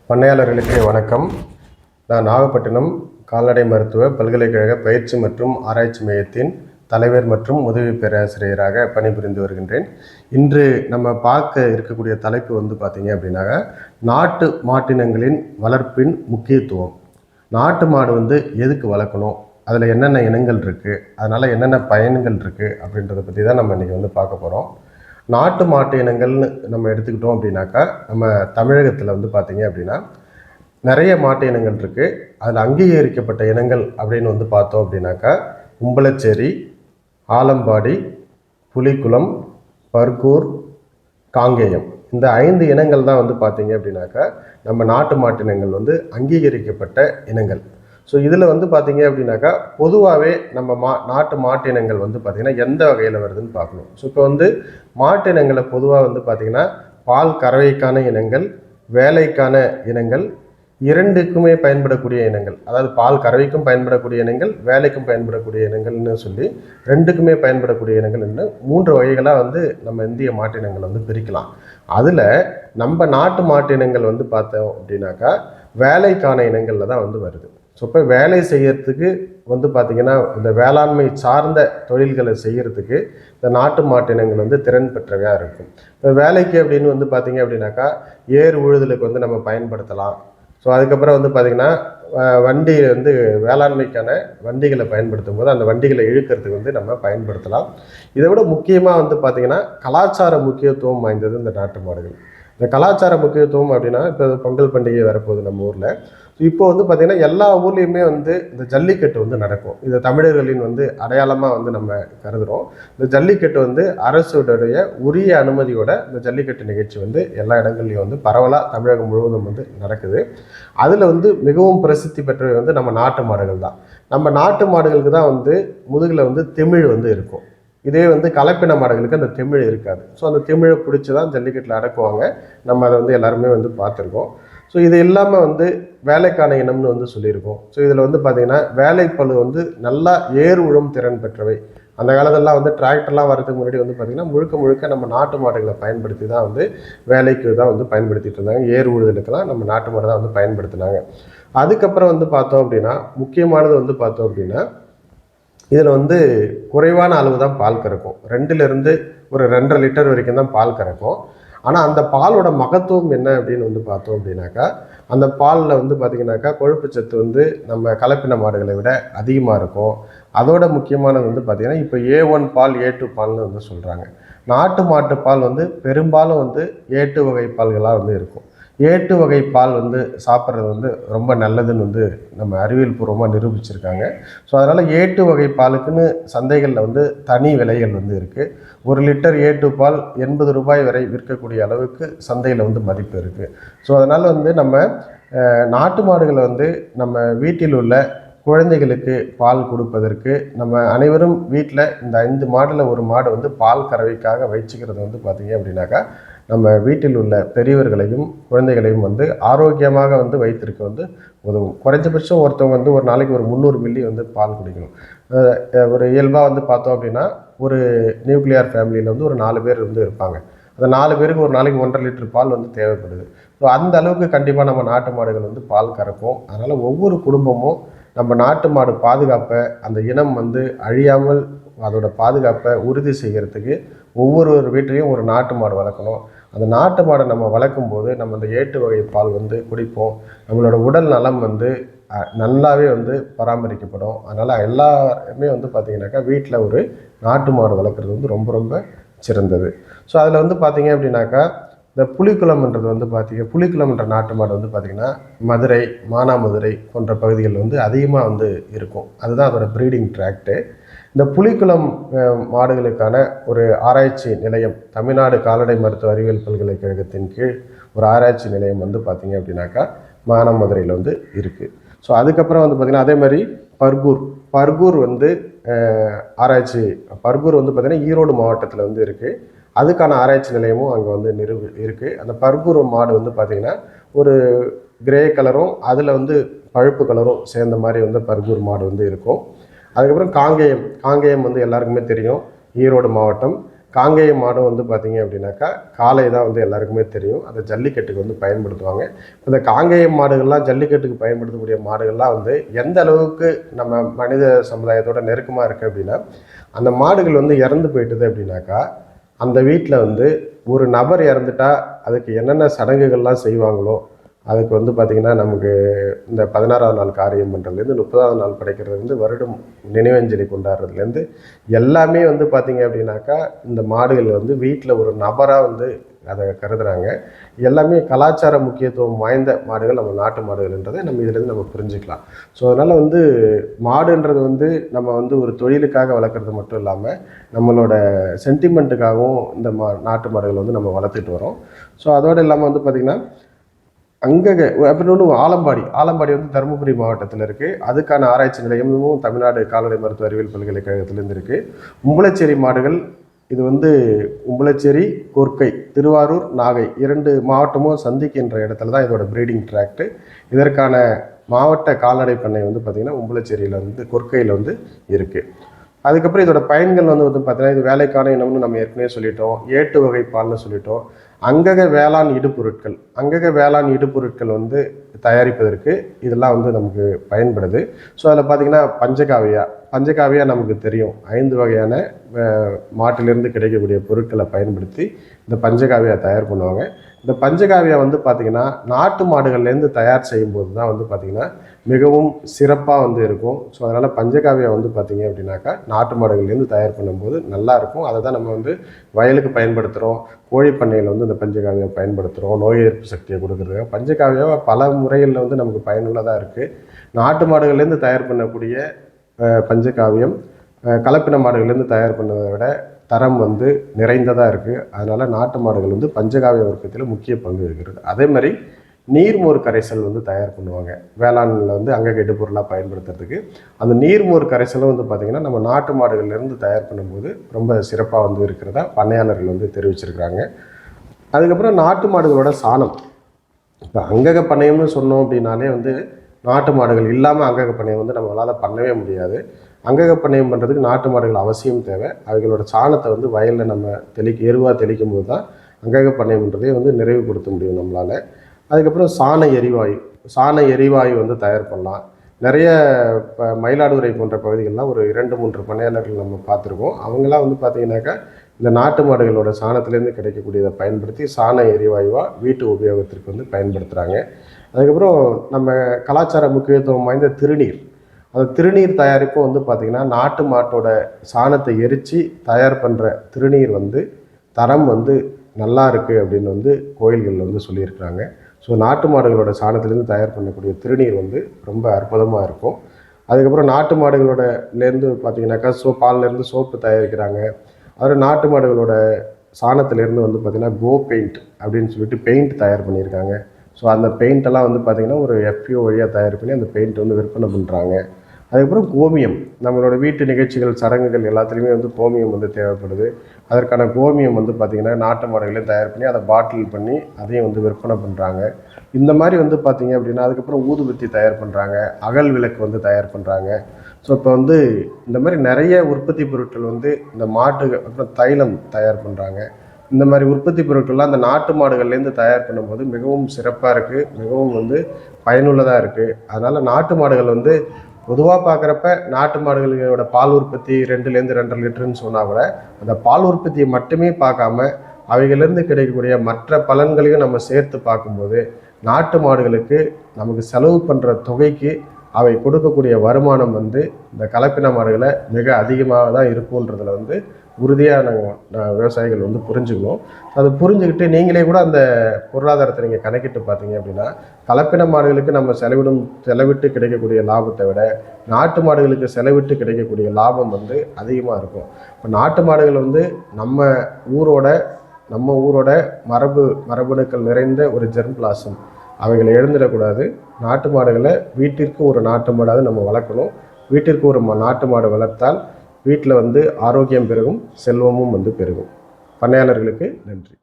பண்ணையாளர்களுக்கு வணக்கம். நான் நாகப்பட்டினம் கால்நடை மருத்துவ பல்கலைக்கழக பயிற்சி மற்றும் ஆராய்ச்சி மையத்தின் தலைவர் மற்றும் உதவி பேராசிரியராக பணிபுரிந்து வருகின்றேன். இன்று நம்ம பார்க்க இருக்கக்கூடிய தலைப்பு பார்த்தீங்க அப்படின்னாக்க, நாட்டு மாட்டினங்களின் வளர்ப்பின் முக்கியத்துவம். நாட்டு மாடு எதுக்கு வளர்க்கணும், அதில் என்னென்ன இனங்கள் இருக்குது, அதனால் என்னென்ன பயன்கள் இருக்குது அப்படின்றத பற்றி தான் நம்ம இன்றைக்கி பார்க்க போகிறோம். நாட்டு மாட்டு இனங்கள்னு நம்ம எடுத்துக்கிட்டோம் அப்படின்னாக்கா, நம்ம தமிழகத்தில் பார்த்தீங்க அப்படின்னா நிறைய மாட்டு இனங்கள் இருக்குது. அதில் அங்கீகரிக்கப்பட்ட இனங்கள் அப்படின்னு பார்த்தோம் அப்படின்னாக்கா, உம்பளச்சேரி, ஆலம்பாடி, புலிக்குளம், பர்கூர், காங்கேயம், இந்த 5 இனங்கள் தான் பார்த்தீங்க அப்படின்னாக்கா நம்ம நாட்டு மாட்டினங்கள் அங்கீகரிக்கப்பட்ட இனங்கள். ஸோ இதில் பார்த்தீங்க அப்படின்னாக்கா, பொதுவாகவே நம்ம நாட்டு மாட்டினங்கள் பார்த்திங்கன்னா எந்த வகையில் வருதுன்னு பார்க்கணும். ஸோ இப்போ மாட்டினங்களை பொதுவாக பார்த்திங்கன்னா பால் கறவைக்கான இனங்கள், வேலைக்கான இனங்கள், இரண்டுக்குமே பயன்படக்கூடிய இனங்கள், அதாவது பால் கறவைக்கும் பயன்படக்கூடிய இனங்கள், வேலைக்கும் பயன்படக்கூடிய இனங்கள்னு சொல்லி ரெண்டுக்குமே பயன்படக்கூடிய இனங்கள்னு 3 வகைகளாக நம்ம இந்திய மாட்டினங்களை பிரிக்கலாம். அதில் நம்ம நாட்டு மாட்டினங்கள் பார்த்தோம் அப்படின்னாக்கா வேலைக்கான இனங்களில் தான் வருது. ஸோ இப்போ வேலை செய்யறதுக்கு பார்த்திங்கன்னா இந்த வேளாண்மை சார்ந்த தொழில்களை செய்கிறதுக்கு இந்த நாட்டு மாட்டினங்கள் திறன் பெற்றவையாக இருக்கும். இப்போ வேலைக்கு அப்படின்னு பார்த்திங்க அப்படின்னாக்கா ஏர் உழுதலுக்கு நம்ம பயன்படுத்தலாம். ஸோ அதுக்கப்புறம் பார்த்திங்கன்னா வண்டி வேளாண்மைக்கான வண்டிகளை பயன்படுத்தும் போது அந்த வண்டிகளை இழுக்கிறதுக்கு நம்ம பயன்படுத்தலாம். இதை விட முக்கியமாக பார்த்திங்கன்னா கலாச்சார முக்கியத்துவம் வாய்ந்தது இந்த நாட்டு மாடுகள். இந்த கலாச்சார முக்கியத்துவம் அப்படின்னா, இப்போ பொங்கல் பண்டிகை வரப்போகுது நம்ம ஊரில். இப்போ பார்த்திங்கன்னா எல்லா ஊர்லேயுமே இந்த ஜல்லிக்கட்டு நடக்கும். இது தமிழர்களின் அடையாளமாக நம்ம கருதுகிறோம். இந்த ஜல்லிக்கட்டு அரசுடைய உரிய அனுமதியோட இந்த ஜல்லிக்கட்டு நிகழ்ச்சி எல்லா இடங்கள்லையும் பரவலாக தமிழகம் முழுவதும் நடக்குது. அதில் மிகவும் பிரசித்தி பெற்றவை நம்ம நாட்டு மாடுகள் தான். நம்ம நாட்டு மாடுகளுக்கு தான் முதுகில் திமிழ் இருக்கும். இதே கலப்பின மாடுகளுக்கு அந்த திமிழ் இருக்காது. ஸோ அந்த திமிழை பிடிச்சி தான் ஜல்லிக்கட்டில் அடக்குவாங்க. நம்ம அதை எல்லாருமே பார்த்துருக்கோம். ஸோ இது இல்லாமல் வேலைக்கான இனம்னு சொல்லியிருக்கோம். ஸோ இதில் பார்த்திங்கன்னா வேலைப்பழு நல்லா ஏர் உழும் திறன் பெற்றவை. அந்த காலத்திலலாம் டிராக்டர்லாம் வரதுக்கு முன்னாடி பார்த்திங்கன்னா முழுக்க நம்ம நாட்டு மாடுகளை பயன்படுத்தி தான் வேலைக்கு தான் பயன்படுத்திட்டு இருந்தாங்க. ஏர் உழுதலுக்கெல்லாம் நம்ம நாட்டு மாடு தான் பயன்படுத்தினாங்க. அதுக்கப்புறம் பார்த்தோம் அப்படின்னா முக்கியமானது பார்த்தோம் அப்படின்னா, இதில் குறைவான அளவு தான் பால் கறக்கும். 2லிருந்து ஒரு 2.5 லிட்டர் வரைக்கும் தான் பால் கறக்கும். ஆனால் அந்த பாலோட மகத்துவம் என்ன அப்படின்னு பார்த்தோம் அப்படின்னாக்கா, அந்த பாலில் பார்த்திங்கனாக்கா கொழுப்பு சத்து நம்ம கலப்பின மாடுகளை விட அதிகமாக இருக்கும். அதோட முக்கியமானது பார்த்திங்கன்னா, இப்போ A1 பால் A2 பால்னு சொல்கிறாங்க. நாட்டு மாட்டு பால் பெரும்பாலும் A2 வகை பால்களாக இருக்கும். A2 வகை பால் சாப்பிட்றது ரொம்ப நல்லதுன்னு நம்ம அறிவியல் பூர்வமாக நிரூபிச்சிருக்காங்க. ஸோ அதனால் A2 வகை பாலுக்குன்னு சந்தைகளில் தனி விலைகள் இருக்குது. 1 லிட்டர் A2 பால் 80 ரூபாய் வரை விற்கக்கூடிய அளவுக்கு சந்தையில் மதிப்பு இருக்குது. ஸோ அதனால் நம்ம நாட்டு மாடுகளை நம்ம வீட்டில் உள்ள குழந்தைகளுக்கு பால் கொடுப்பதற்கு நம்ம அனைவரும் வீட்டில் இந்த 5 மாடில் ஒரு மாடு பால் கறவைக்காக வச்சுக்கிறது பார்த்திங்க அப்படின்னாக்கா, நம்ம வீட்டில் உள்ள பெரியவர்களையும் குழந்தைகளையும் ஆரோக்கியமாக வைத்திருக்க உதவும். குறைஞ்சபட்சம் ஒருத்தவங்க ஒரு நாளைக்கு ஒரு 300 மில்லி பால் குடிக்கணும். ஒரு இயல்பாக பார்த்தோம் அப்படின்னா, ஒரு நியூக்ளியர் ஃபேமிலியில் ஒரு 4 பேர் இருப்பாங்க. அந்த 4 பேருக்கு ஒரு நாளைக்கு 1.5 லிட்டர் பால் தேவைப்படுது. ஸோ அந்த அளவுக்கு கண்டிப்பாக நம்ம நாட்டு மாடுகள் பால் கறக்கும். அதனால் ஒவ்வொரு குடும்பமும் நம்ம நாட்டு மாடு பாதுகாப்பை, அந்த இனம் அழியாமல் அதோட பாதுகாப்பை உறுதி செய்கிறதுக்கு ஒவ்வொரு வீட்லேயும் ஒரு நாட்டு மாடு வளர்க்கணும். அந்த நாட்டு மாடை நம்ம வளர்க்கும் போது நம்ம அந்த ஏட்டு வகை பால் குடிப்போம். நம்மளோட உடல் நலம் நல்லாவே பராமரிக்கப்படும். அதனால் எல்லாருமே பார்த்திங்கனாக்கா வீட்டில் ஒரு நாட்டு மாடு வளர்க்குறது ரொம்ப ரொம்ப சிறந்தது. ஸோ அதில் பார்த்திங்க அப்படின்னாக்கா, இந்த புலிக்குளம்ன்றது புலிக்குளம்ன்ற நாட்டு மாடு பார்த்திங்கன்னா மதுரை, மானாமதுரை போன்ற பகுதிகளில் அதிகமாக இருக்கும். அதுதான் அதோட ப்ரீடிங் ட்ராக்டு. இந்த புலிக்குளம் மாடுகளுக்கான ஒரு ஆராய்ச்சி நிலையம் தமிழ்நாடு கால்நடை மருத்துவ அறிவியல் பல்கலைக்கழகத்தின் கீழ் ஒரு ஆராய்ச்சி நிலையம் பார்த்திங்க அப்படின்னாக்கா மானாமதுரையில் இருக்குது. ஸோ அதுக்கப்புறம் பார்த்திங்கன்னா அதே மாதிரி பர்கூர் ஆராய்ச்சி பர்கூர் பார்த்திங்கன்னா ஈரோடு மாவட்டத்தில் இருக்குது. அதுக்கான ஆராய்ச்சி நிலையமும் அங்கே இருக்குது. அந்த பர்கூர் மாடு பார்த்திங்கன்னா ஒரு கிரே கலரும் அதில் பழுப்பு கலரும் சேர்ந்த மாதிரி பர்கூர் மாடு இருக்கும். அதுக்கப்புறம் காங்கேயம் எல்லாருக்குமே தெரியும், ஈரோடு மாவட்டம். காங்கேய மாடும் வந்து பார்த்திங்க அப்படின்னாக்கா காளை தான் வந்து எல்லாருக்குமே தெரியும். அதை ஜல்லிக்கட்டுக்கு வந்து பயன்படுத்துவாங்க. இந்த காங்கேய மாடுகள்லாம் ஜல்லிக்கட்டுக்கு பயன்படுத்தக்கூடிய மாடுகள்லாம் வந்து எந்த அளவுக்கு நம்ம மனித சமுதாயத்தோட நெருக்கமாக இருக்குது அப்படின்னா, அந்த மாடுகள் வந்து இறந்து போயிட்டுது அப்படின்னாக்கா அந்த வீட்டில் வந்து ஒரு நபர் இறந்துட்டா அதுக்கு என்னென்ன சடங்குகள்லாம் செய்வாங்களோ அதுக்கு வந்து பார்த்திங்கன்னா நமக்கு இந்த 16ஆவது நாள் காரியம் பண்ணுறதுலேருந்து 30ஆவது நாள் படைக்கிறதுலேருந்து வருடம் நினைவஞ்சலி கொண்டாடுறதுலேருந்து எல்லாமே வந்து பார்த்திங்க அப்படின்னாக்கா இந்த மாடுகள் வந்து வீட்டில் ஒரு நபராக வந்து அதை கருதுகிறாங்க. எல்லாமே கலாச்சார முக்கியத்துவம் வாய்ந்த மாடுகள் நம்ம நாட்டு மாடுகள்ன்றதை நம்ம இதிலேருந்து நம்ம புரிஞ்சுக்கலாம். ஸோ அதனால் வந்து மாடுன்றது வந்து நம்ம வந்து ஒரு தொழிலுக்காக வளர்க்குறது மட்டும் இல்லாமல் நம்மளோட சென்டிமெண்ட்டுக்காகவும் இந்த நாட்டு மாடுகள் வந்து நம்ம வளர்த்துட்டு வரோம். ஸோ அதோடு இல்லாமல் வந்து பார்த்திங்கன்னா அங்கக அப்புறம் ஒன்று ஆலம்பாடி வந்து தருமபுரி மாவட்டத்தில் இருக்குது. அதுக்கான ஆராய்ச்சி நிலையமும் தமிழ்நாடு கால்நடை மருத்துவ அறிவியல் பல்கலைக்கழகத்திலேருந்து இருக்குது. உம்பளச்சேரி மாடுகள் இது வந்து உம்பளச்சேரி, கொர்க்கை, திருவாரூர், நாகை 2 மாவட்டமும் சந்திக்கின்ற இடத்துல தான் இதோட ப்ரீடிங் ட்ராக்ட்டு. இதற்கான மாவட்ட கால்நடை பண்ணை வந்து பார்த்திங்கன்னா உம்பளச்சேரியில் வந்து கொர்க்கையில் வந்து இருக்குது. அதுக்கப்புறம் இதோட பயன்கள் வந்து பார்த்தீங்கன்னா இது வேலைக்கான இனம்னு நம்ம ஏற்கனவே சொல்லிட்டோம். ஏட்டு வகை பால்னு சொல்லிட்டோம். அங்கக வேளாண் வேளாண் இடுபொருட்கள் வந்து தயாரிப்பதற்கு இதெல்லாம் வந்து நமக்கு பயன்படுது. ஸோ அதில் பார்த்திங்கன்னா பஞ்சகாவியா நமக்கு தெரியும். 5 வகையான மாட்டிலிருந்து கிடைக்கக்கூடிய பொருட்களை பயன்படுத்தி இந்த பஞ்சகாவியா தயார் பண்ணுவாங்க. இந்த பஞ்சகாவியா வந்து பார்த்திங்கன்னா நாட்டு மாடுகள்லேருந்து தயார் செய்யும்போது தான் வந்து பார்த்திங்கன்னா மிகவும் சிறப்பாக வந்து இருக்கும். ஸோ அதனால் பஞ்சகாவியா வந்து பார்த்திங்க அப்படின்னாக்கா நாட்டு மாடுகள்லேருந்து தயார் பண்ணும்போது நல்லாயிருக்கும். அதை தான் நம்ம வந்து வயலுக்கு பயன்படுத்துகிறோம். கோழி பண்ணையில் வந்து இந்த பஞ்சகாவியா பயன்படுத்துகிறோம். நோய் எதிர்ப்பு சக்தியை கொடுக்குறதுக்காக பஞ்சகாவியாவை பல முறைகளில் வந்து நமக்கு பயனுள்ளதாக இருக்குது. நாட்டு மாடுகள்லேருந்து தயார் பண்ணக்கூடிய பஞ்சகாவியம் கலப்பின மாடுகள்லேருந்து தயார் பண்ணதை விட தரம் வந்து நிறைந்ததாக இருக்குது. அதனால் நாட்டு மாடுகள் வந்து பஞ்சகாவிய உற்பத்தியில் முக்கிய பங்கு இருக்கிறது. அதே மாதிரி நீர்மோர் கரைசல் வந்து தயார் பண்ணுவாங்க. வேளாண்மையில் வந்து அங்கக இடுபொருளாக பயன்படுத்துறதுக்கு அந்த நீர்மோர் கரைசலும் வந்து பார்த்திங்கன்னா நம்ம நாட்டு மாடுகள்லேருந்து தயார் பண்ணும்போது ரொம்ப சிறப்பாக வந்து இருக்கிறதா பண்ணையாளர்கள் வந்து தெரிவிச்சிருக்கிறாங்க. அதுக்கப்புறம் நாட்டு மாடுகளோட சாணம். இப்போ அங்கக பண்ணையம்னு சொன்னோம் அப்படின்னாலே வந்து நாட்டு மாடுகள் இல்லாமல் அங்கக பண்ணையம் வந்து நம்மளால் பண்ணவே முடியாது. அங்கக பண்ணையம் பண்ணுறதுக்கு நாட்டு மாடுகள் அவசியம் தேவை. அவைகளோட சாணத்தை வந்து வயலில் நம்ம எருவாக தெளிக்கும் போது தான் அங்கக பண்ணையம்ன்றதே வந்து நிறைவுபடுத்த முடியும் நம்மளால். அதுக்கப்புறம் சாண எரிவாயு வந்து தயார் பண்ணலாம். நிறைய இப்போ மயிலாடுதுறை போன்ற பகுதிகளெலாம் ஒரு 2-3 பண்ணையாளர்கள் நம்ம பார்த்துருக்கோம். அவங்களாம் வந்து பார்த்திங்கனாக்கா இந்த நாட்டு மாடுகளோட சாணத்துலேருந்து கிடைக்கக்கூடியதை பயன்படுத்தி சாண எரிவாயுவாக வீட்டு உபயோகத்திற்கு வந்து பயன்படுத்துகிறாங்க. அதுக்கப்புறம் நம்ம கலாச்சார முக்கியத்துவம் வாய்ந்த திருநீர். அந்த திருநீர் தயாரிப்பும் வந்து பார்த்திங்கன்னா நாட்டு மாட்டோட சாணத்தை எரித்து தயார் பண்ணுற திருநீர் வந்து தரம் வந்து நல்லா இருக்குது அப்படின்னு வந்து கோயில்களில் வந்து சொல்லியிருக்கிறாங்க. ஸோ நாட்டு மாடுகளோட சாணத்துலேருந்து தயார் பண்ணக்கூடிய திருநீர் வந்து ரொம்ப அற்புதமாக இருக்கும். அதுக்கப்புறம் நாட்டு மாடுகளோடலேருந்து பார்த்திங்கனாக்கா பால்லேருந்து சோப்பு தயாரிக்கிறாங்க. அப்புறம் நாட்டு மாடுகளோட சாணத்துலேருந்து வந்து பார்த்திங்கன்னா கோ பெயிண்ட் அப்படின்னு சொல்லிட்டு பெயிண்ட் தயார் பண்ணியிருக்காங்க. ஸோ அந்த பெயிண்டெல்லாம் வந்து பார்த்திங்கன்னா ஒரு FPO வழியாக தயார் பண்ணி அந்த பெயிண்ட் வந்து விற்பனை பண்ணுறாங்க. அதுக்கப்புறம் கோமியம், நம்மளோட வீட்டு நிகழ்ச்சிகள் சடங்குகள் எல்லாத்துலேயுமே வந்து கோமியம் வந்து தேவைப்படுது. அதற்கான கோமியம் வந்து பார்த்திங்கன்னா நாட்டு மாடுகளையும் தயார் பண்ணி அதை பாட்டில் பண்ணி அதையும் வந்து விற்பனை பண்ணுறாங்க. இந்த மாதிரி வந்து பார்த்திங்க அப்படின்னா அதுக்கப்புறம் ஊதுபத்தி தயார் பண்ணுறாங்க. அகல் விளக்கு வந்து தயார் பண்ணுறாங்க. ஸோ இப்போ வந்து இந்த மாதிரி நிறைய உற்பத்தி பொருட்கள் வந்து இந்த அப்புறம் தைலம் தயார் பண்ணுறாங்க. இந்த மாதிரி உற்பத்தி பொருட்கள்லாம் அந்த நாட்டு மாடுகள்லேருந்து தயார் பண்ணும்போது மிகவும் சிறப்பாக இருக்குது, மிகவும் வந்து பயனுள்ளதாக இருக்குது. அதனால் நாட்டு மாடுகள் வந்து பொதுவாக பார்க்குறப்ப நாட்டு மாடுகளோட பால் உற்பத்தி 2லேருந்து 2.5 லிட்டருன்னு சொன்னால் கூட அந்த பால் உற்பத்தியை மட்டுமே பார்க்காம அவைகளிலிருந்து கிடைக்கக்கூடிய மற்ற பலன்களையும் நம்ம சேர்த்து பார்க்கும்போது நாட்டு மாடுகளுக்கு நமக்கு செலவு பண்ணுற தொகைக்கு அவை கொடுக்கக்கூடிய வருமானம் வந்து இந்த கலப்பின மாடுகளை மிக அதிகமாக தான் இருக்குன்றதில் வந்து உறுதியாக நாங்கள் விவசாயிகள் வந்து புரிஞ்சுக்கணும். அதை புரிஞ்சுக்கிட்டு நீங்களே கூட அந்த பொருளாதாரத்தை நீங்கள் கணக்கிட்டு பார்த்தீங்க அப்படின்னா கலப்பின மாடுகளுக்கு நம்ம செலவிட்டு கிடைக்கக்கூடிய லாபத்தை விட நாட்டு மாடுகளுக்கு செலவிட்டு கிடைக்கக்கூடிய லாபம் வந்து அதிகமாக இருக்கும். இப்போ நாட்டு மாடுகள் வந்து நம்ம ஊரோட மரபணுக்கள் நிறைந்த ஒரு ஜெர்ம்பிளாசம், அவைகளை எழுந்துடக்கூடாது. நாட்டு மாடுகளை வீட்டிற்கு ஒரு நாட்டு மாடாவது நம்ம வளர்க்கணும். வீட்டிற்கு ஒரு நாட்டு மாடு வளர்த்தால் வீட்டில் வந்து ஆரோக்கியம் பெருகும், செல்வமும் வந்து பெருகும். பண்ணையாளர்களுக்கு நன்றி.